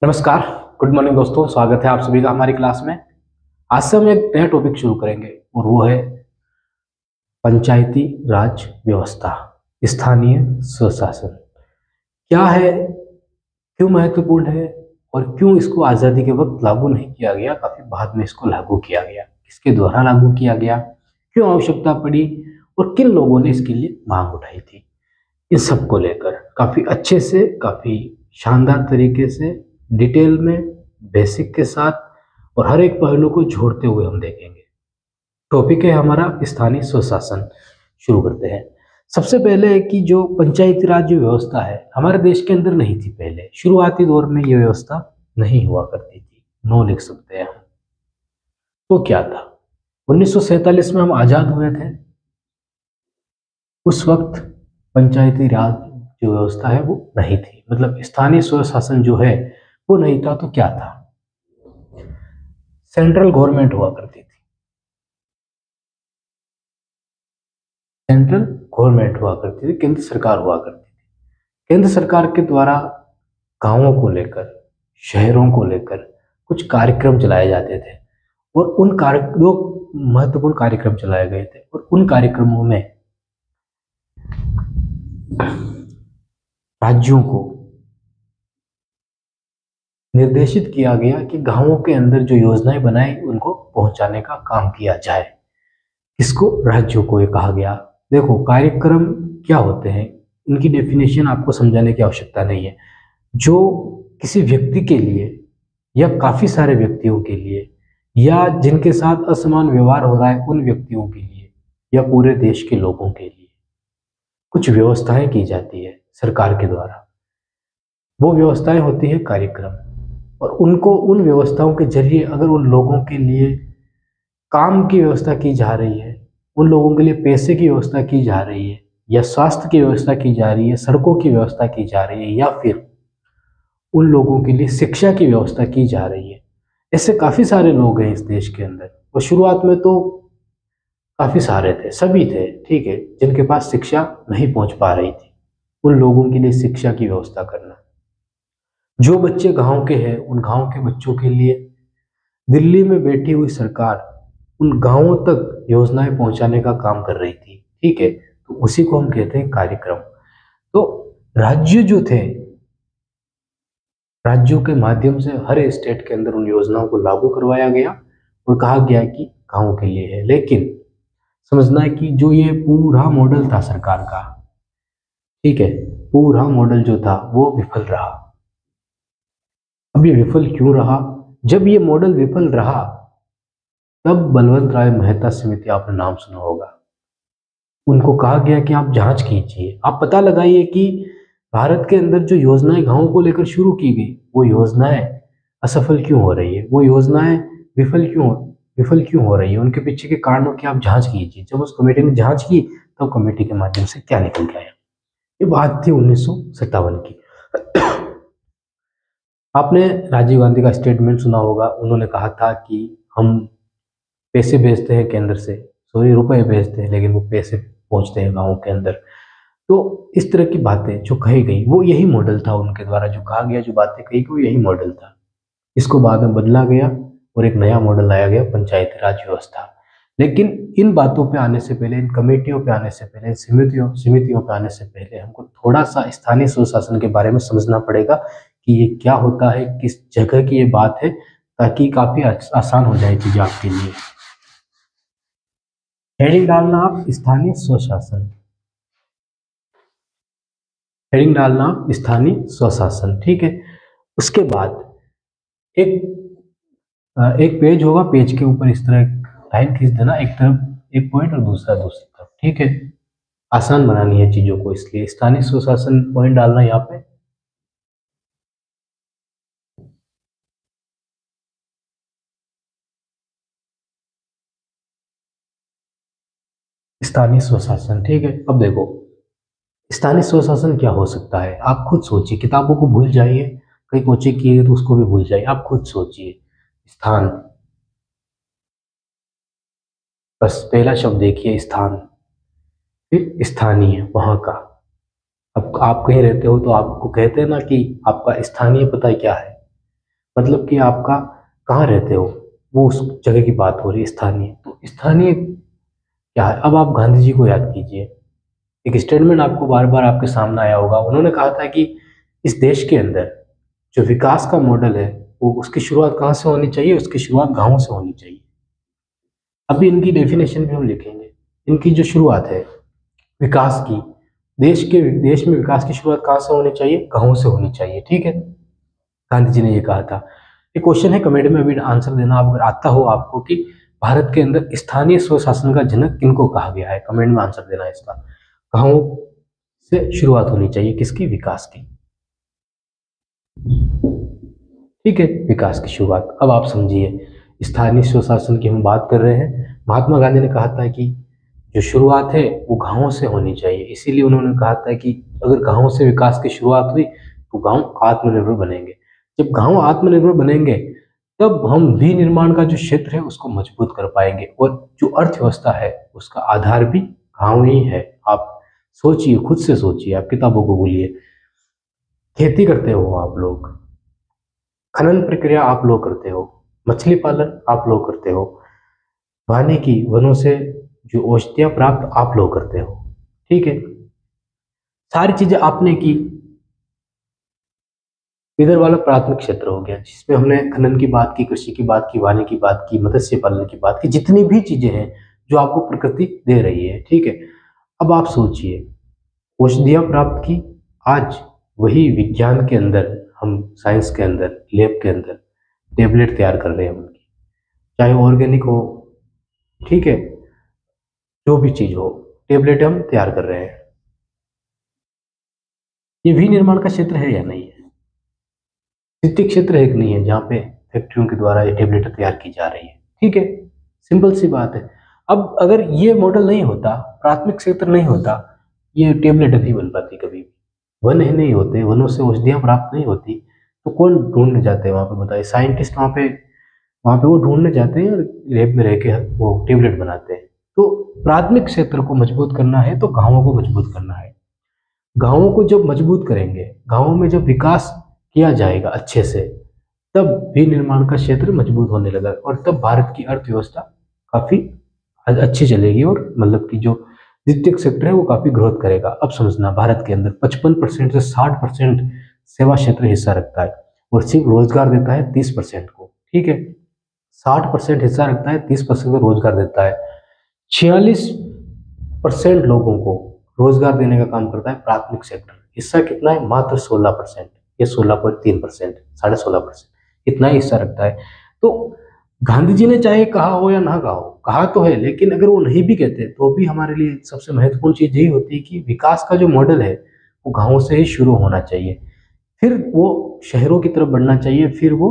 नमस्कार। Good morning दोस्तों, स्वागत है आप सभी का हमारी क्लास में। आज से हम एक नया टॉपिक शुरू करेंगे और वो है पंचायती राज व्यवस्था, स्थानीय स्वशासन। क्या है, क्यों महत्वपूर्ण है और क्यों इसको आज़ादी के वक्त लागू नहीं किया गया, काफी बाद में इसको लागू किया गया, किसके द्वारा लागू किया गया, क्यों आवश्यकता पड़ी और किन लोगों ने इसके लिए मांग उठाई थी। इन सब को लेकर काफी अच्छे से, काफी शानदार तरीके से, डिटेल में, बेसिक के साथ और हर एक पहलू को जोड़ते हुए हम देखेंगे। टॉपिक है हमारा स्थानीय स्वशासन। शुरू करते हैं। सबसे पहले है कि जो पंचायती राज जो व्यवस्था है हमारे देश के अंदर नहीं थी। पहले शुरुआती दौर में ये व्यवस्था नहीं हुआ करती थी, नो लिख सकते हैं हम। तो क्या था, 1947 में हम आजाद हुए थे। उस वक्त पंचायती राज जो व्यवस्था है वो नहीं थी, मतलब स्थानीय स्वशासन जो है वो नहीं था। तो क्या था, सेंट्रल गवर्नमेंट हुआ करती थी। सेंट्रल गवर्नमेंट हुआ करती थी, केंद्र सरकार हुआ करती थी। केंद्र सरकार के द्वारा गांवों को लेकर, शहरों को लेकर कुछ कार्यक्रम चलाए जाते थे और उन दो महत्वपूर्ण कार्यक्रम चलाए गए थे और उन कार्यक्रमों में राज्यों को निर्देशित किया गया कि गांवों के अंदर जो योजनाएं बनाई उनको पहुंचाने का काम किया जाए। इसको राज्यों को ये कहा गया। देखो, कार्यक्रम क्या होते हैं, इनकी डेफिनेशन आपको समझाने की आवश्यकता नहीं है। जो किसी व्यक्ति के लिए या काफी सारे व्यक्तियों के लिए या जिनके साथ असमान व्यवहार हो रहा है उन व्यक्तियों के लिए या पूरे देश के लोगों के लिए कुछ व्यवस्थाएं की जाती है सरकार के द्वारा। वो व्यवस्थाएं होती है कार्यक्रम, और उनको उन व्यवस्थाओं के जरिए अगर उन लोगों के लिए काम की व्यवस्था की जा रही है, उन लोगों के लिए पैसे की व्यवस्था की जा रही है, या स्वास्थ्य की व्यवस्था की जा रही है, सड़कों की व्यवस्था की जा रही है, या फिर उन लोगों के लिए शिक्षा की व्यवस्था की जा रही है। ऐसे काफी सारे लोग हैं इस देश के अंदर, और शुरुआत में तो काफी सारे थे, सभी थे, ठीक है, जिनके पास शिक्षा नहीं पहुंच पा रही थी। उन लोगों के लिए शिक्षा की व्यवस्था करना। जो बच्चे गांव के हैं उन गांव के बच्चों के लिए दिल्ली में बैठी हुई सरकार उन गांवों तक योजनाएं पहुंचाने का काम कर रही थी, ठीक है। तो उसी को हम कहते हैं कार्यक्रम। तो राज्य जो थे, राज्यों के माध्यम से हर स्टेट के अंदर उन योजनाओं को लागू करवाया गया और कहा गया कि गांवों के लिए है। लेकिन समझना है कि जो ये पूरा मॉडल था सरकार का, ठीक है, पूरा मॉडल जो था वो विफल रहा। अब ये विफल क्यों रहा? जब ये मॉडल विफल रहा तब बलवंत राय मेहता समिति, आपने नाम सुना होगा, उनको कहा गया कि आप जांच कीजिए, आप पता लगाइए कि भारत के अंदर जो योजनाएं गांवों को लेकर शुरू की गई वो योजनाएं असफल क्यों हो रही है, वो योजनाएं विफल क्यों हो रही है, उनके पीछे के कारणों की आप जांच कीजिए। जब उस कमेटी ने जांच की तब कमेटी के माध्यम से क्या निकल के आया। ये बात थी 1957 की। आपने राजीव गांधी का स्टेटमेंट सुना होगा, उन्होंने कहा था कि हम पैसे भेजते हैं केंद्र से, 100 रुपए भेजते हैं, लेकिन वो पैसे पहुंचते हैं गाँव के अंदर। तो इस तरह की बातें जो कही गई वो यही मॉडल था, उनके द्वारा जो कहा गया, जो बातें कही गई वो यही मॉडल था। इसको बाद में बदला गया और एक नया मॉडल लाया गया, पंचायती राज व्यवस्था। लेकिन इन बातों पे आने से पहले, इन कमेटियों पे आने से पहले, इन समितियों पे आने से पहले हमको थोड़ा सा स्थानीय स्वशासन के बारे में समझना पड़ेगा कि ये क्या होता है, किस जगह की ये बात है, ताकि काफी आसान हो जाए चीजें आपके लिए। हेडिंग डालना आप स्थानीय स्वशासन, हेडिंग डालना आप स्थानीय स्वशासन, ठीक है। उसके बाद एक पेज होगा, पेज के ऊपर इस तरह लाइन खींच देना, एक तरफ एक पॉइंट और दूसरी तरफ, ठीक है। आसान बनानी है चीजों को, इसलिए स्थानीय स्वशासन पॉइंट डालना यहाँ पे। स्थानीय स्वशासन, ठीक है। अब देखो, स्थानीय स्वशासन क्या हो सकता है, आप खुद सोचिए। किताबों को भूल जाइए, कहीं कोचिंग की है तो उसको भी भूल जाइए, आप खुद सोचिए। स्थान, बस पहला शब्द देखिए, स्थान, फिर स्थानीय, वहां का। अब आप कहीं रहते हो तो आपको कहते हैं ना कि आपका स्थानीय पता क्या है, मतलब कि आपका कहाँ रहते हो, वो उस जगह की बात हो रही है स्थानीय। तो स्थानीय क्या है? अब आप गांधी जी को याद कीजिए, एक स्टेटमेंट आपको बार बार आपके सामने आया होगा। उन्होंने कहा था कि इस देश के अंदर जो विकास का मॉडल है वो उसकी शुरुआत कहाँ से होनी चाहिए? उसकी शुरुआत गांवों से होनी चाहिए। अभी इनकी डेफिनेशन भी हम लिखेंगे। इनकी जो शुरुआत है विकास की, देश में विकास की शुरुआत कहाँ से होनी चाहिए? गांवों से होनी चाहिए। ठीक है, गांधी जी ने ये कहा था। ये क्वेश्चन है, कमेंट में अभी आंसर देना अगर आता हो आपको कि भारत के अंदर स्थानीय स्वशासन का जनक किनको कहा गया है, कमेंट में आंसर देना इसका। गांवों से शुरुआत होनी चाहिए, किसकी? विकास की। ठीक है, विकास की शुरुआत। अब आप समझिए, स्थानीय स्वशासन की हम बात कर रहे हैं। महात्मा गांधी ने कहा था कि जो शुरुआत है वो गांवों से होनी चाहिए, इसीलिए उन्होंने कहा था कि अगर गांवों से विकास की शुरुआत हुई तो गांव आत्मनिर्भर बनेंगे। जब गांव आत्मनिर्भर बनेंगे तब हम विनिर्माण का जो क्षेत्र है उसको मजबूत कर पाएंगे, और जो अर्थव्यवस्था है उसका आधार भी गांव ही है। आप सोचिए, खुद से सोचिए, आप किताबों को भूलिए। खेती करते हो आप लोग, खनन प्रक्रिया आप लोग करते हो, मछली पालन आप लोग करते हो, वानिकी वनों से जो औषधियां प्राप्त आप लोग करते हो। ठीक है, सारी चीजें आपने की। इधर वाला प्राथमिक क्षेत्र हो गया जिसमें हमने खनन की बात की, कृषि की बात की, वानिकी की बात की, मत्स्य पालन की बात की, जितनी भी चीजें हैं जो आपको प्रकृति दे रही है। ठीक है, अब आप सोचिए, औषधियां प्राप्त की, आज वही विज्ञान के अंदर, हम साइंस के अंदर, लैब के अंदर टेबलेट तैयार कर रहे हैं उनकी, चाहे ऑर्गेनिक हो, ठीक है, जो भी चीज हो, टेबलेट हम तैयार कर रहे हैं। ये विनिर्माण का क्षेत्र है या नहीं है? वित्तीय क्षेत्र है कि नहीं है, जहाँ पे फैक्ट्रियों के द्वारा ये टेबलेट तैयार की जा रही है। ठीक है, सिंपल सी बात है। अब अगर ये मॉडल नहीं होता, प्राथमिक क्षेत्र नहीं होता, ये टेबलेट नहीं बन पाती कभी भी। वन ही नहीं होते, वनों से औषधियां प्राप्त नहीं होती, तो कौन ढूंढने जाते हैं वहां पे? बताइए, साइंटिस्ट वहां पे वो ढूंढने जाते हैं, लैब में रह के वो टेबलेट बनाते हैं। तो प्राथमिक क्षेत्र को मजबूत करना है तो गांवों को मजबूत करना है। गांवों को जब मजबूत करेंगे, गांवों में जब विकास किया जाएगा अच्छे से, तब विनिर्माण का क्षेत्र मजबूत होने लगा, और तब भारत की अर्थव्यवस्था काफी अच्छी चलेगी, और मतलब कि जो द्वितीयक सेक्टर है वो काफी ग्रोथ करेगा। अब समझना, भारत के अंदर 55% से 60% सेवा क्षेत्र हिस्सा रखता है, और सिर्फ रोजगार देता है 30% को। ठीक है, 60% हिस्सा रखता है, 30% को रोजगार देता है। 46% लोगों को रोजगार देने का काम करता है प्राथमिक सेक्टर। हिस्सा कितना है? मात्र 16%, या 16.3%, 16.5%, इतना ही हिस्सा रखता है। तो गांधी जी ने चाहे कहा हो या ना कहा हो, कहा तो है, लेकिन अगर वो नहीं भी कहते तो भी हमारे लिए सबसे महत्वपूर्ण चीज यही होती है कि विकास का जो मॉडल है वो गांवों से ही शुरू होना चाहिए, फिर वो शहरों की तरफ बढ़ना चाहिए, फिर वो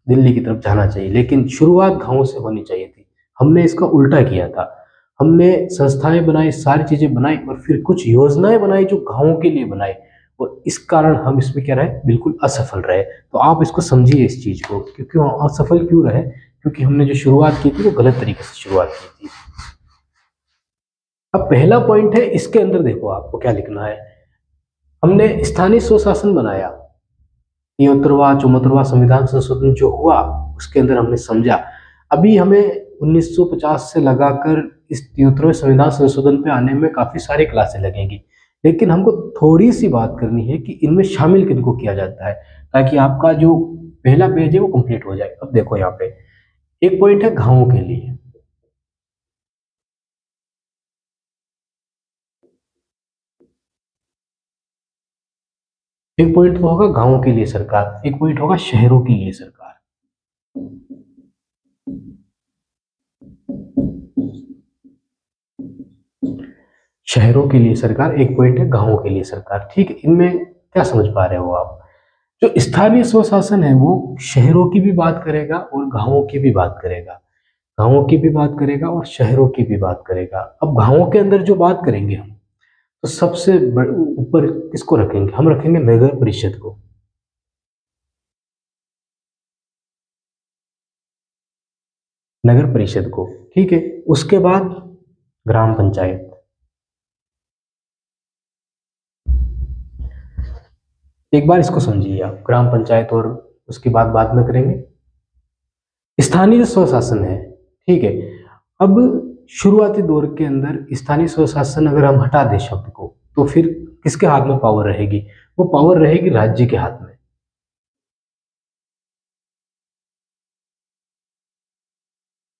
दिल्ली की तरफ जाना चाहिए, लेकिन शुरुआत गांवों से होनी चाहिए थी। हमने इसका उल्टा किया था। हमने संस्थाएं बनाई, सारी चीजें बनाई, और फिर कुछ योजनाएं बनाई जो गांवों के लिए बनाई, और इस कारण हम इसमें क्या रहे? बिल्कुल असफल रहे। तो आप इसको समझिए इस चीज को, क्योंकि हम असफल क्यों रहे? क्योंकि हमने जो शुरुआत की थी वो गलत तरीके से शुरुआत की थी। अब पहला पॉइंट है, इसके अंदर देखो आपको क्या लिखना है। हमने स्थानीय स्वशासन बनाया, 73वां 74वां संविधान संशोधन जो हुआ उसके अंदर हमने समझा। अभी हमें 1950 से लगाकर इस 73वें संविधान संशोधन पे आने में काफी सारी क्लासें लगेंगी, लेकिन हमको थोड़ी सी बात करनी है कि इनमें शामिल किनको किया जाता है, ताकि आपका जो पहला पेज है वो कंप्लीट हो जाए। अब देखो, यहाँ पे एक पॉइंट है गांवों के लिए, एक पॉइंट तो होगा गांवों के लिए सरकार, एक पॉइंट होगा शहरों के लिए सरकार। शहरों के लिए सरकार, एक पॉइंट है गांवों के लिए सरकार। ठीक है, इनमें क्या समझ पा रहे हो आप? जो स्थानीय स्वशासन है वो शहरों की भी बात करेगा और गांवों की भी बात करेगा, गांवों की भी बात करेगा और शहरों की भी बात करेगा। अब गांवों के अंदर जो बात करेंगे हम, तो सबसे ऊपर किसको रखेंगे? हम रखेंगे नगर परिषद को। नगर परिषद को, ठीक है। उसके बाद ग्राम पंचायत। एक बार इसको समझिए आप, ग्राम पंचायत और उसकी बात बाद में करेंगे। स्थानीय स्वशासन है, ठीक है। अब शुरुआती दौर के अंदर स्थानीय स्वशासन अगर हम हटा दें शब्द को, तो फिर किसके हाथ में पावर रहेगी? वो पावर रहेगी राज्य के हाथ में।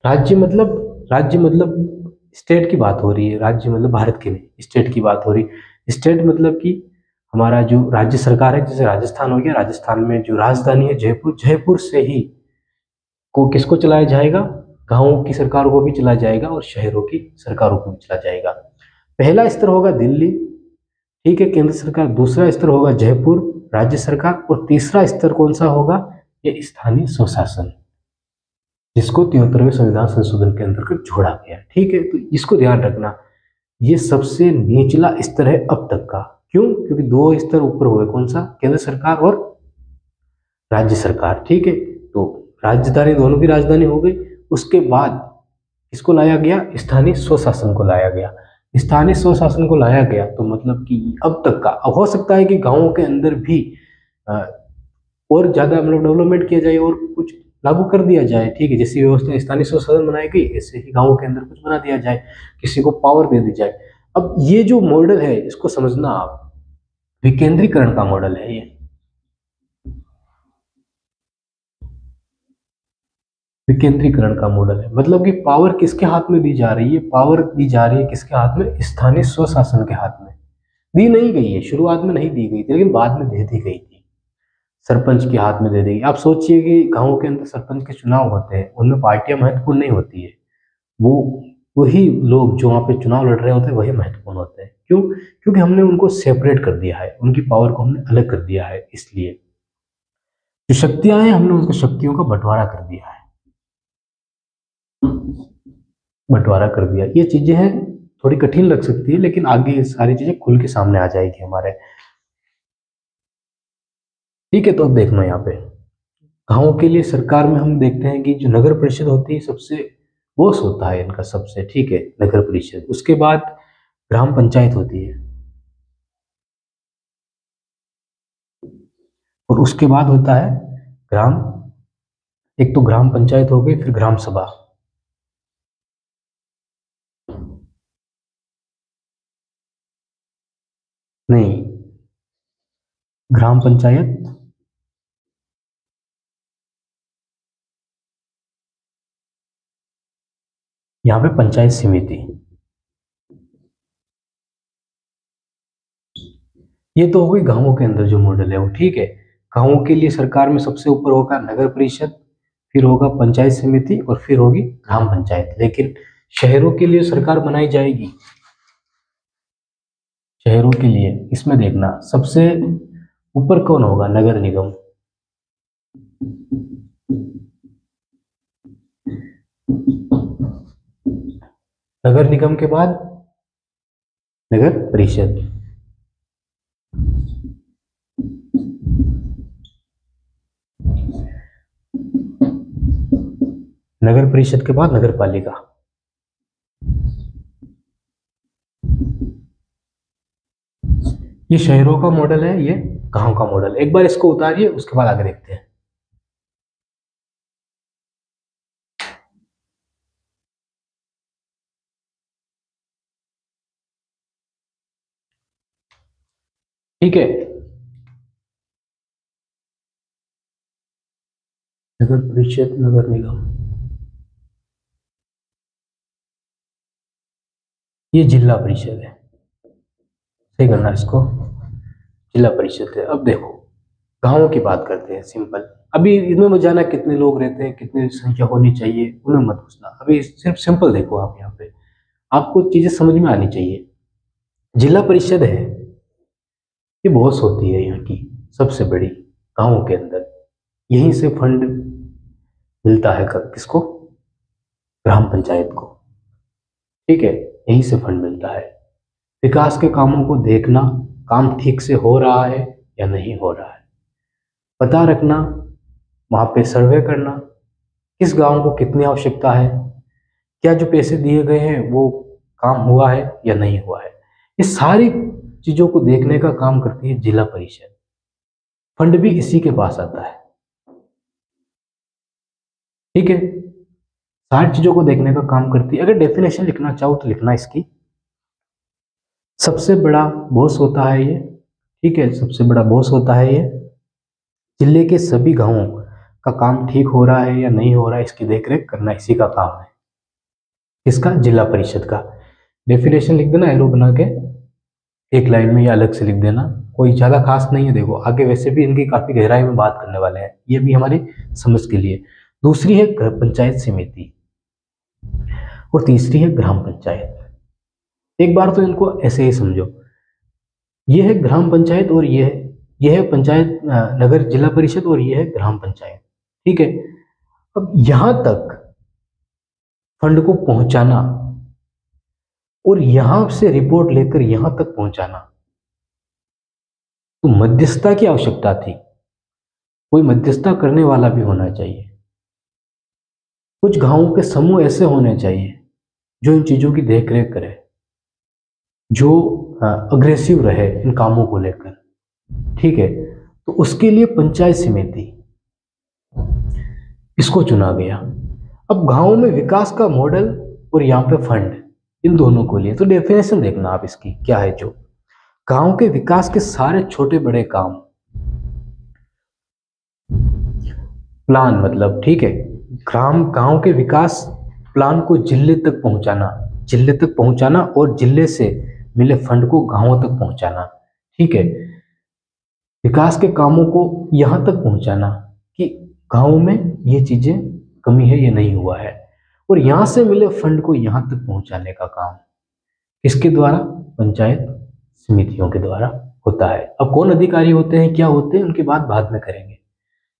राज्य मतलब स्टेट की बात हो रही है। राज्य मतलब भारत के नहीं, स्टेट की बात हो रही है। स्टेट मतलब कि हमारा जो राज्य सरकार है, जैसे राजस्थान हो गया, राजस्थान में जो राजधानी है जयपुर, जयपुर से ही को किसको चलाया जाएगा? गांवों की सरकारों को भी चलाया जाएगा और शहरों की सरकारों को भी चलाया जाएगा। पहला स्तर होगा दिल्ली, ठीक है, केंद्र सरकार। दूसरा स्तर होगा जयपुर, राज्य सरकार। और तीसरा स्तर कौन सा होगा? ये स्थानीय स्वशासन, जिसको 73वें संविधान संशोधन के अंतर्गत जोड़ा गया, ठीक है। तो इसको ध्यान रखना, ये सबसे निचला स्तर है अब तक का। क्यों? क्योंकि दो स्तर ऊपर हुए, कौन सा? केंद्र सरकार और राज्य सरकार, ठीक है। तो राजधानी, दोनों की राजधानी हो गई। उसके बाद इसको लाया गया, स्थानीय स्वशासन को लाया गया। स्थानीय स्वशासन को लाया गया तो मतलब कि अब तक का, अब हो सकता है कि गांवों के अंदर भी और ज्यादा मतलब डेवलपमेंट किया जाए और कुछ लागू कर दिया जाए, ठीक है। जैसी व्यवस्था स्थानीय स्वशासन बनाई गई, ऐसे ही गांवों के अंदर कुछ बना दिया जाए, किसी को पावर दे दी जाए। अब ये जो मॉडल है, इसको समझना आप, विकेंद्रीकरण का मॉडल है ये। विकेंद्रीकरण का मॉडल है, मतलब कि पावर किसके हाथ में दी जा रही है? पावर दी जा रही है किसके हाथ में? स्थानीय स्वशासन के हाथ में। दी नहीं गई है, शुरुआत में नहीं दी गई थी, लेकिन बाद में दे दी गई थी, सरपंच के हाथ में दे देगी। आप सोचिए कि गांवों के अंदर सरपंच के चुनाव होते हैं, उनमें पार्टियां महत्वपूर्ण नहीं होती है, वो वही लोग जो वहाँ पे चुनाव लड़ रहे होते हैं वही महत्वपूर्ण होते हैं। क्यों? क्योंकि हमने उनको सेपरेट कर दिया है, उनकी पावर को हमने अलग कर दिया है। इसलिए जो शक्तियां हैं, हमने उनकी शक्तियों का बंटवारा कर दिया है, बंटवारा कर दिया। ये चीजें हैं, थोड़ी कठिन लग सकती है, लेकिन आगे सारी चीजें खुल के सामने आ जाएगी हमारे, ठीक है। तो अब देखना यहाँ पे, गाँव के लिए सरकार में हम देखते हैं कि जो नगर परिषद होती है, सबसे बॉस होता है इनका सबसे, ठीक है, नगर परिषद। उसके बाद ग्राम पंचायत होती है, और उसके बाद होता है ग्राम, एक तो ग्राम पंचायत हो गई, फिर ग्राम सभा। नहीं, ग्राम पंचायत, यहाँ पे पंचायत समिति। ये तो हो गई गांवों के अंदर जो मॉडल है वो, ठीक है। गांवों के लिए सरकार में सबसे ऊपर होगा नगर परिषद, फिर होगा पंचायत समिति, और फिर होगी ग्राम पंचायत। लेकिन शहरों के लिए सरकार बनाई जाएगी, शहरों के लिए इसमें देखना सबसे ऊपर कौन होगा? नगर निगम। नगर निगम के बाद नगर परिषद। नगर परिषद के बाद नगर पालिका। ये शहरों का मॉडल है, ये गांव का मॉडल। एक बार इसको उतारिए, उसके बाद आगे देखते हैं। ठीक है, नगर परिषद, नगर निगम, ये जिला परिषद है, सही करना इसको, जिला परिषद है। अब देखो, गांवों की बात करते हैं, सिंपल। अभी इनमें मत जाना कितने लोग रहते हैं, कितनी संख्या होनी चाहिए, उनमें मत घुसना। अभी सिर्फ सिंपल देखो, आप यहाँ पे आपको चीजें समझ में आनी चाहिए। जिला परिषद है, ये बॉस होती है यहाँ की, सबसे बड़ी, गांवों के अंदर। यहीं से फंड मिलता है किसको? ग्राम पंचायत को, ठीक है। यहीं से फंड मिलता है। विकास के कामों को देखना, काम ठीक से हो रहा है या नहीं हो रहा है, पता रखना, वहाँ पे सर्वे करना, किस गांव को कितनी आवश्यकता है, क्या जो पैसे दिए गए हैं वो काम हुआ है या नहीं हुआ है। ये सारी चीजों को देखने का काम करती है जिला परिषद। फंड भी इसी के पास आता है, ठीक है, सारी चीजों को देखने का काम करती है। अगर डेफिनेशन लिखना चाहो तो लिखना इसकी, सबसे बड़ा बॉस होता है ये, ठीक है, सबसे बड़ा बॉस होता है ये। जिले के सभी गांवों का काम ठीक हो रहा है या नहीं हो रहा है इसकी देखरेख करना इसी का काम है। किसका? जिला परिषद का। डेफिनेशन लिख देना एरो बना के एक लाइन में, या अलग से लिख देना, कोई ज्यादा खास नहीं है। देखो आगे वैसे भी इनकी काफी गहराई में बात करने वाले हैं, ये भी हमारी समझ के लिए। दूसरी है पंचायत समिति और तीसरी है ग्राम पंचायत। एक बार तो इनको ऐसे ही समझो, ये है ग्राम पंचायत और ये है पंचायत नगर जिला परिषद और ये है ग्राम पंचायत, ठीक है। अब यहां तक फंड को पहुंचाना और यहां से रिपोर्ट लेकर यहां तक पहुंचाना, तो मध्यस्थता की आवश्यकता थी, कोई मध्यस्थता करने वाला भी होना चाहिए। कुछ गांवों के समूह ऐसे होने चाहिए जो इन चीजों की देखरेख करे, जो अग्रेसिव रहे इन कामों को लेकर, ठीक है। तो उसके लिए पंचायत समिति इसको चुना गया। अब गांव में विकास का मॉडल और यहाँ पे फंड, इन दोनों को लिए तो डेफिनेशन देखना आप इसकी क्या है। जो गांव के विकास के सारे छोटे बड़े काम, प्लान मतलब, ठीक है, गांव के विकास प्लान को जिले तक पहुंचाना और जिले से मिले फंड को गांवों तक पहुंचाना, ठीक है। विकास के कामों को यहां तक पहुंचाना कि गांव में ये चीजें कमी है, ये नहीं हुआ है, और यहां से मिले फंड को यहां तक पहुंचाने का काम किसके द्वारा? पंचायत समितियों के द्वारा होता है। अब कौन अधिकारी होते हैं, क्या होते हैं, उनकी बात बाद में करेंगे,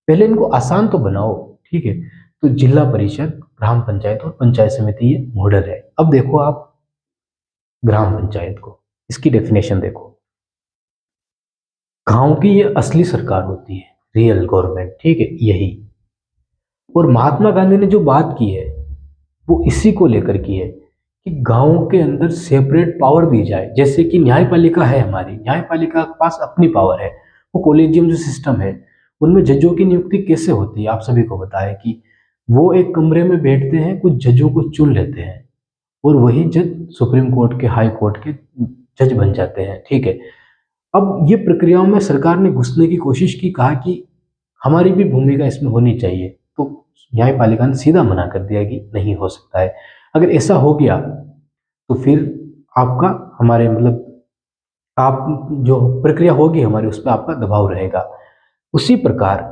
पहले इनको आसान तो बनाओ, ठीक है। तो जिला परिषद, ग्राम पंचायत और पंचायत समिति ये मॉडल है। अब देखो आप ग्राम पंचायत को, इसकी डेफिनेशन देखो। गांव की ये असली सरकार होती है, रियल गवर्नमेंट, ठीक है, यही। और महात्मा गांधी ने जो बात की है वो इसी को लेकर की है कि गांवों के अंदर सेपरेट पावर दी जाए। जैसे कि न्यायपालिका है हमारी, न्यायपालिका के पास अपनी पावर है, वो कॉलेजियम जो सिस्टम है उनमें जजों की नियुक्ति कैसे होती है आप सभी को पता है कि वो एक कमरे में बैठते हैं, कुछ जजों को चुन लेते हैं और वही जज सुप्रीम कोर्ट के, हाई कोर्ट के जज बन जाते हैं, ठीक है। अब ये प्रक्रियाओं में सरकार ने घुसने की कोशिश की, कहा कि हमारी भी भूमिका इसमें होनी चाहिए, तो न्यायपालिका ने सीधा मना कर दिया कि नहीं हो सकता है। अगर ऐसा हो गया तो फिर आपका, हमारे मतलब आप जो प्रक्रिया होगी हमारी उस पर आपका दबाव रहेगा। उसी प्रकार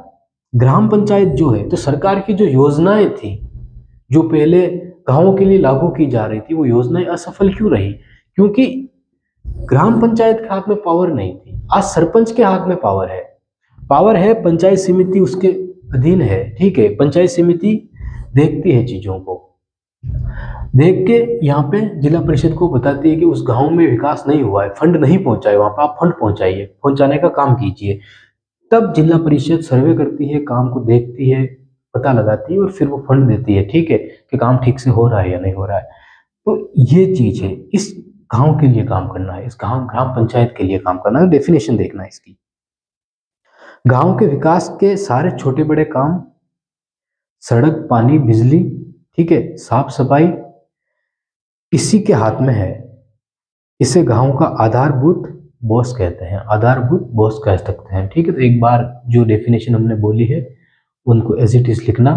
ग्राम पंचायत जो है, तो सरकार की जो योजनाएं थी जो पहले गांवों के लिए लागू की जा रही थी, वो योजनाएं असफल क्यों रही? क्योंकि ग्राम पंचायत के हाथ में पावर नहीं थी। आज सरपंच के हाथ में पावर है, पंचायत समिति उसके अधीन है, ठीक है। पंचायत समिति देखती है चीजों को, देख के यहाँ पे जिला परिषद को बताती है कि उस गांव में विकास नहीं हुआ है, फंड नहीं पहुंचा है, वहां पर आप फंड पहुंचाइए, पहुंचाने का काम कीजिए। तब जिला परिषद सर्वे करती है, काम को देखती है, पता लगाती है और फिर वो फंड देती है, ठीक है, कि काम ठीक से हो रहा है या नहीं हो रहा है। तो ये चीज है, इस गांव के लिए काम करना है, इस ग्राम पंचायत के लिए काम करना है। डेफिनेशन देखना है इसकी। गांव के विकास के सारे छोटे बड़े काम, सड़क, पानी, बिजली, ठीक है, साफ सफाई, इसी के हाथ में है। इसे गांव का आधारभूत बॉस कहते हैं, आधारभूत बॉस कह सकते हैं, ठीक है। तो एक बार जो डेफिनेशन हमने बोली है उनको एज इट इज लिखना,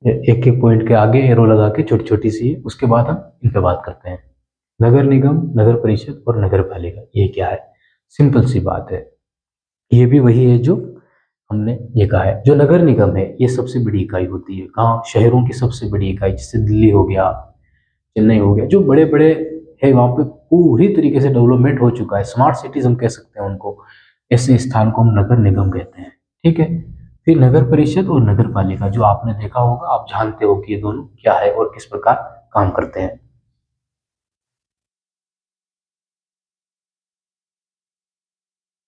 एक एक पॉइंट के आगे एरो लगा के, छोटी छोटी सी, उसके बाद हम इन पे बात करते हैं। नगर निगम, नगर परिषद और नगर पालिका, ये क्या है? सिंपल सी बात है, ये भी वही है जो हमने ये कहा है। जो नगर निगम है ये सबसे बड़ी इकाई होती है, गांव शहरों की सबसे बड़ी इकाई, जैसे दिल्ली हो गया, चेन्नई हो गया, जो बड़े बड़े है वहाँ पे पूरी तरीके से डेवलपमेंट हो चुका है, स्मार्ट सिटीज हम कह सकते हैं उनको, ऐसे स्थान को हम नगर निगम कहते हैं, ठीक है। फिर नगर परिषद और नगर पालिका, जो आपने देखा होगा, आप जानते हो कि ये दोनों क्या है और किस प्रकार काम करते हैं।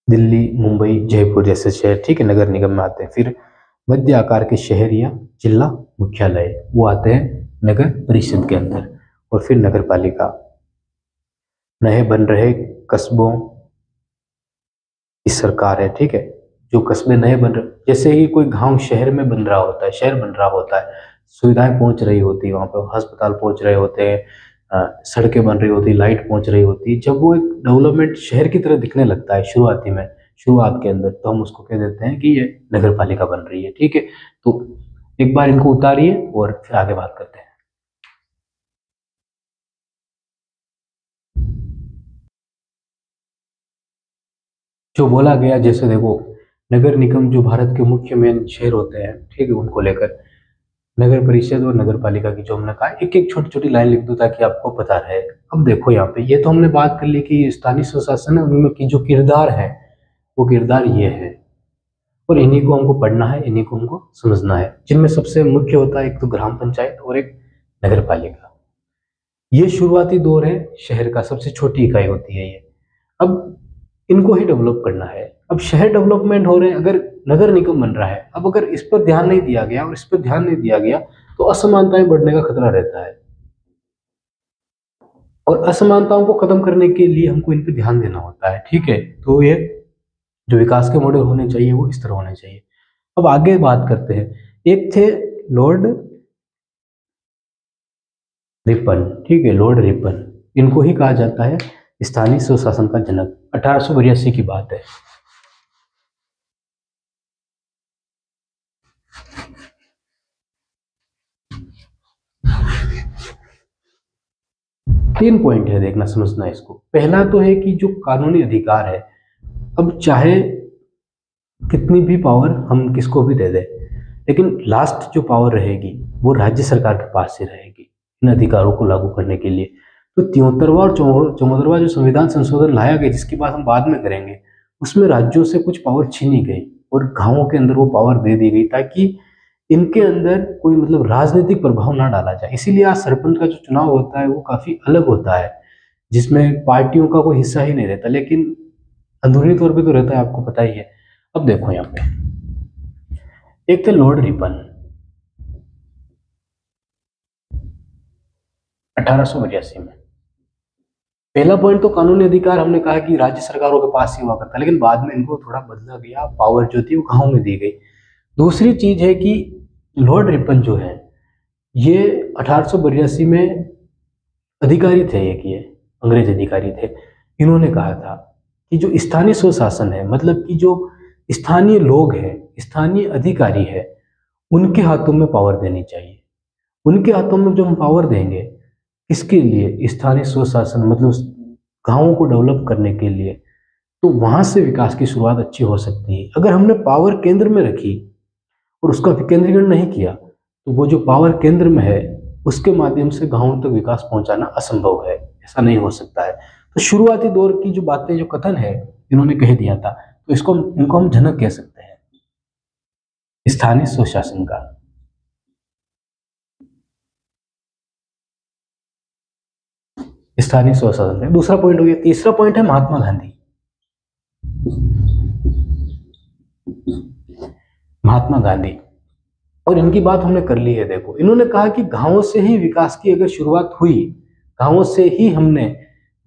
दिल्ली, मुंबई, जयपुर जैसे शहर, ठीक है, नगर निगम में आते हैं। फिर मध्य आकार के शहर या जिला मुख्यालय, वो आते हैं नगर परिषद के अंदर। और फिर नगर पालिका, नए बन रहे कस्बों की सरकार है, ठीक है, जो कस्बे नए बन रहे, जैसे ही कोई गांव शहर में बन रहा होता है, शहर बन रहा होता है, सुविधाएं पहुंच रही होती है, वहाँ पे अस्पताल पहुंच रहे होते हैं, सड़कें बन रही होती, लाइट पहुंच रही होती, जब वो एक डेवलपमेंट शहर की तरह दिखने लगता है शुरुआती में, शुरुआत के अंदर, तो हम उसको कह देते हैं कि ये नगर पालिका बन रही है। ठीक है, तो एक बार इनको उतारिए और फिर आगे बात करते हैं। जो बोला गया, जैसे देखो, नगर निगम जो भारत के मुख्य मेन शहर होते हैं, ठीक है, उनको लेकर नगर परिषद और नगर पालिका की जो हमने कहा, एक एक छोटी छोटी लाइन लिख दो ताकि आपको पता रहे। अब देखो यहाँ पे, ये तो हमने बात कर ली कि स्थानीय स्वशासन है, उनमें की जो किरदार है वो किरदार ये है, और इन्हीं को हमको पढ़ना है, इन्हीं को हमको समझना है, जिनमें सबसे मुख्य होता है एक तो ग्राम पंचायत और एक नगर पालिका। ये शुरुआती दौर है शहर का, सबसे छोटी इकाई होती है ये। अब इनको ही डेवलप करना है। अब शहर डेवलपमेंट हो रहे हैं, अगर नगर निगम बन रहा है, अब अगर इस पर ध्यान नहीं दिया गया और इस पर ध्यान नहीं दिया गया तो असमानताएं बढ़ने का खतरा रहता है, और असमानताओं को खत्म करने के लिए हमको इन पर ध्यान देना होता है। ठीक है, तो ये जो विकास के मॉडल होने चाहिए वो इस तरह होने चाहिए। अब आगे बात करते हैं। एक थे लॉर्ड रिपन, ठीक है, लॉर्ड रिपन, इनको ही कहा जाता है स्थानीय स्वशासन का जनक। 1882 की बात है। तीन पॉइंट है, देखना समझना है इसको। पहला तो है कि जो कानूनी अधिकार है, अब चाहे कितनी भी पावर हम किसको भी दे दें, लेकिन लास्ट जो पावर रहेगी वो राज्य सरकार के पास ही रहेगी इन अधिकारों को लागू करने के लिए। तो 73वां और 74वां जो संविधान संशोधन लाया गया, जिसकी बात हम बाद में करेंगे, उसमें राज्यों से कुछ पावर छीनी गई और गांवों के अंदर वो पावर दे दी गई, ताकि इनके अंदर कोई मतलब राजनीतिक प्रभाव ना डाला जाए। इसीलिए आज सरपंच का जो चुनाव होता है वो काफी अलग होता है, जिसमें पार्टियों का कोई हिस्सा ही नहीं रहता, लेकिन अंदरूनी तौर पे तो रहता है, आपको पता ही है। अब देखो यहाँ पे, एक थे लॉर्ड रिपन, 1882 में। पहला पॉइंट तो कानूनी अधिकार हमने कहा कि राज्य सरकारों के पास ही हुआ करता, लेकिन बाद में इनको थोड़ा बदला गया, पावर जो थी वो गांव में दी गई। दूसरी चीज है कि लॉर्ड रिपन जो है ये 1882 में अधिकारी थे, एक ये अंग्रेज अधिकारी थे। इन्होंने कहा था कि जो स्थानीय स्वशासन है, मतलब कि जो स्थानीय लोग हैं, स्थानीय अधिकारी है, उनके हाथों में पावर देनी चाहिए। उनके हाथों में जो हम पावर देंगे, इसके लिए स्थानीय स्वशासन मतलब गांवों को डेवलप करने के लिए, तो वहां से विकास की शुरुआत अच्छी हो सकती है। अगर हमने पावर केंद्र में रखी और उसका विकेंद्रीकरण नहीं किया, तो वो जो पावर केंद्र में है उसके माध्यम से गांवों तक विकास पहुंचाना असंभव है, ऐसा नहीं हो सकता है। तो शुरुआती दौर की जो बातें, जो कथन है, इन्होंने कह दिया था, तो इनको हम जनक कह सकते हैं स्थानीय स्वशासन का। स्थानीय स्वशासन है, दूसरा पॉइंट हो गया। तीसरा पॉइंट है महात्मा गांधी। महात्मा गांधी, और इनकी बात हमने कर ली है। देखो, इन्होंने कहा कि गांवों से ही विकास की अगर शुरुआत हुई, गांवों से ही हमने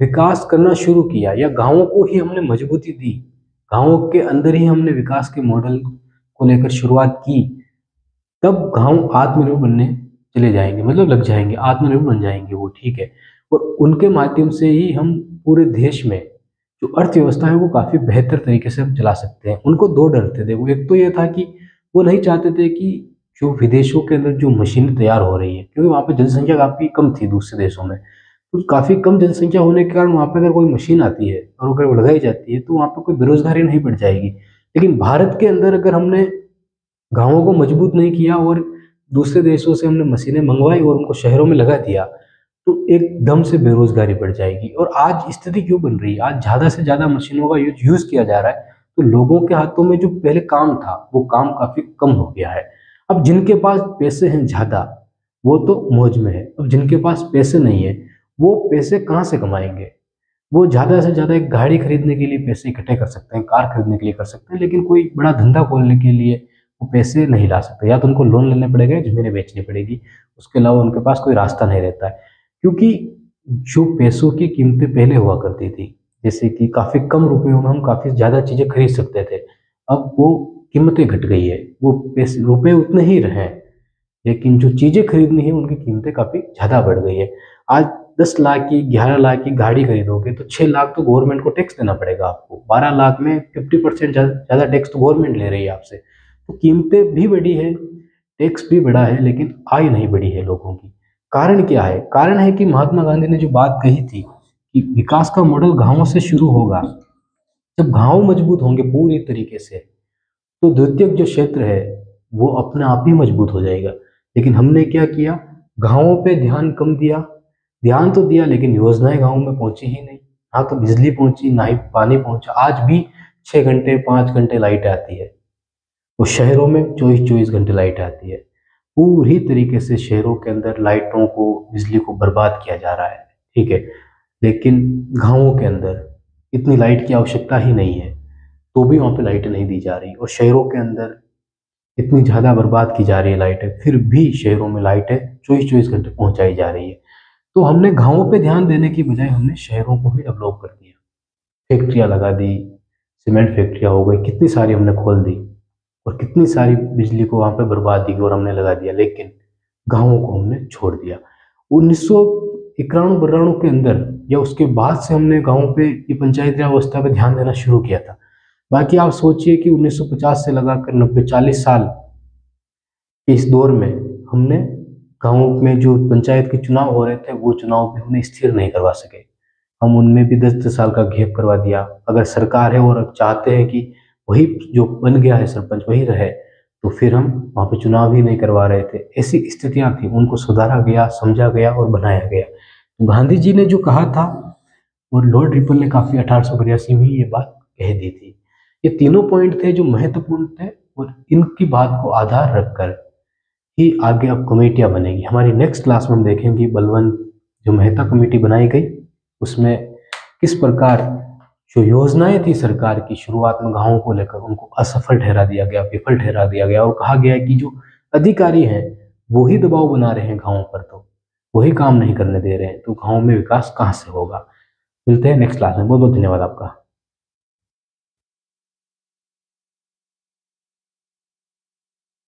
विकास करना शुरू किया, या गांवों को ही हमने मजबूती दी, गांवों के अंदर ही हमने विकास के मॉडल को लेकर शुरुआत की, तब गांव आत्मनिर्भर बनने चले जाएंगे, मतलब लग जाएंगे, आत्मनिर्भर बन जाएंगे वो। ठीक है, और उनके माध्यम से ही हम पूरे देश में जो अर्थव्यवस्था है वो काफी बेहतर तरीके से हम चला सकते हैं। उनको दो डर थे। देखो, एक तो ये था कि वो नहीं चाहते थे कि जो विदेशों के अंदर जो मशीनें तैयार हो रही है, क्योंकि वहाँ पे जनसंख्या काफी कम थी दूसरे देशों में, तो काफी कम जनसंख्या होने के कारण वहाँ पे अगर कोई मशीन आती है और अगर वो लगाई जाती है तो वहाँ पे कोई बेरोजगारी नहीं बढ़ जाएगी। लेकिन भारत के अंदर अगर हमने गांवों को मजबूत नहीं किया और दूसरे देशों से हमने मशीनें मंगवाई और उनको शहरों में लगा दिया, तो एकदम से बेरोजगारी बढ़ जाएगी। और आज स्थिति क्यों बन रही है, आज ज्यादा से ज्यादा मशीनों का यूज किया जा रहा है, तो लोगों के हाथों में जो पहले काम था वो काम काफी कम हो गया है। अब जिनके पास पैसे हैं ज्यादा, वो तो मौज में है। अब जिनके पास पैसे नहीं है, वो पैसे कहाँ से कमाएंगे? वो ज्यादा से ज्यादा एक गाड़ी खरीदने के लिए पैसे इकट्ठे कर सकते हैं, कार खरीदने के लिए कर सकते हैं, लेकिन कोई बड़ा धंधा खोलने के लिए वो पैसे नहीं ला सकते। या तो उनको लोन लेने पड़ेगा, जमीनें बेचनी पड़ेगी, उसके अलावा उनके पास कोई रास्ता नहीं रहता है। क्योंकि जो पैसों की कीमतें पहले हुआ करती थी, जैसे कि काफी कम रुपयों में हम काफी ज्यादा चीजें खरीद सकते थे, अब वो कीमतें घट गई है, वो पैसे रुपए उतने ही रहे, लेकिन जो चीज़ें खरीदनी है उनकी कीमतें काफ़ी ज़्यादा बढ़ गई है। आज 10 लाख की 11 लाख की गाड़ी खरीदोगे तो 6 लाख तो गवर्नमेंट को टैक्स देना पड़ेगा आपको, 12 लाख में 50% ज़्यादा टैक्स तो गवर्नमेंट ले रही है आपसे। तो कीमतें भी बढ़ी है, टैक्स भी बढ़ा है, लेकिन आय नहीं बढ़ी है लोगों की। कारण क्या है? कारण है कि महात्मा गांधी ने जो बात कही थी कि विकास का मॉडल गांवों से शुरू होगा। जब गांव मजबूत होंगे पूरी तरीके से, तो द्वितीयक जो क्षेत्र है वो अपने आप ही मजबूत हो जाएगा। लेकिन हमने क्या किया? गांवों पे ध्यान कम दिया। ध्यान तो दिया लेकिन योजनाएं गांव में पहुंची ही नहीं। ना तो बिजली पहुंची, ना ही पानी पहुंचा। आज भी 6 घंटे 5 घंटे लाइट आती है, और शहरों में 24-24 घंटे लाइट आती है। पूरी तरीके से शहरों के अंदर लाइटों को, बिजली को बर्बाद किया जा रहा है, ठीक है। लेकिन गांवों के अंदर इतनी लाइट की आवश्यकता ही नहीं है, तो भी वहाँ पे लाइटें नहीं दी जा रही। और शहरों के अंदर इतनी ज़्यादा बर्बाद की जा रही है लाइटें, फिर भी शहरों में लाइटें 24-24 घंटे पहुंचाई जा रही है। तो हमने गांवों पे ध्यान देने की बजाय हमने शहरों को ही डेवलप कर दिया। फैक्ट्रियाँ लगा दी, सीमेंट फैक्ट्रियाँ हो गई, कितनी सारी हमने खोल दी, और कितनी सारी बिजली को वहाँ पे बर्बादी की और हमने लगा दिया, लेकिन गाँवों को हमने छोड़ दिया। 1991-92 के अंदर या उसके बाद से हमने गाँव पे ये पंचायती राज व्यवस्था पे ध्यान देना शुरू किया था। बाकी आप सोचिए कि 1950 से लगाकर 90-40 साल के इस दौर में हमने गाँव में जो पंचायत के चुनाव हो रहे थे, वो चुनाव भी हमने स्थिर नहीं करवा सके। हम उनमें भी 10-10 साल का गैप करवा दिया। अगर सरकार है और चाहते हैं कि वही जो बन गया है सरपंच वही रहे, तो फिर हम वहाँ पे चुनाव ही नहीं करवा रहे थे। ऐसी स्थितियाँ थी, उनको सुधारा गया, समझा गया और बनाया गया। तो गांधी जी ने जो कहा था, और लॉर्ड रिपन ने काफ़ी 1882 में ये बात कह दी थी। ये तीनों पॉइंट थे जो महत्वपूर्ण थे, और इनकी बात को आधार रखकर ही आगे अब कमेटियाँ बनेगी। हमारी नेक्स्ट क्लास में हम देखेंगे बलवंत जो मेहता कमेटी बनाई गई, उसमें किस प्रकार जो योजनाएं थी सरकार की शुरुआत में गाँवों को लेकर, उनको असफल ठहरा दिया गया, विफल ठहरा दिया गया, और कहा गया कि जो अधिकारी हैं वो ही दबाव बना रहे हैं गाँवों पर, तो वही काम नहीं करने दे रहे हैं, तो गाँव में विकास कहाँ से होगा। मिलते हैं नेक्स्ट क्लास में। बहुत बहुत धन्यवाद आपका।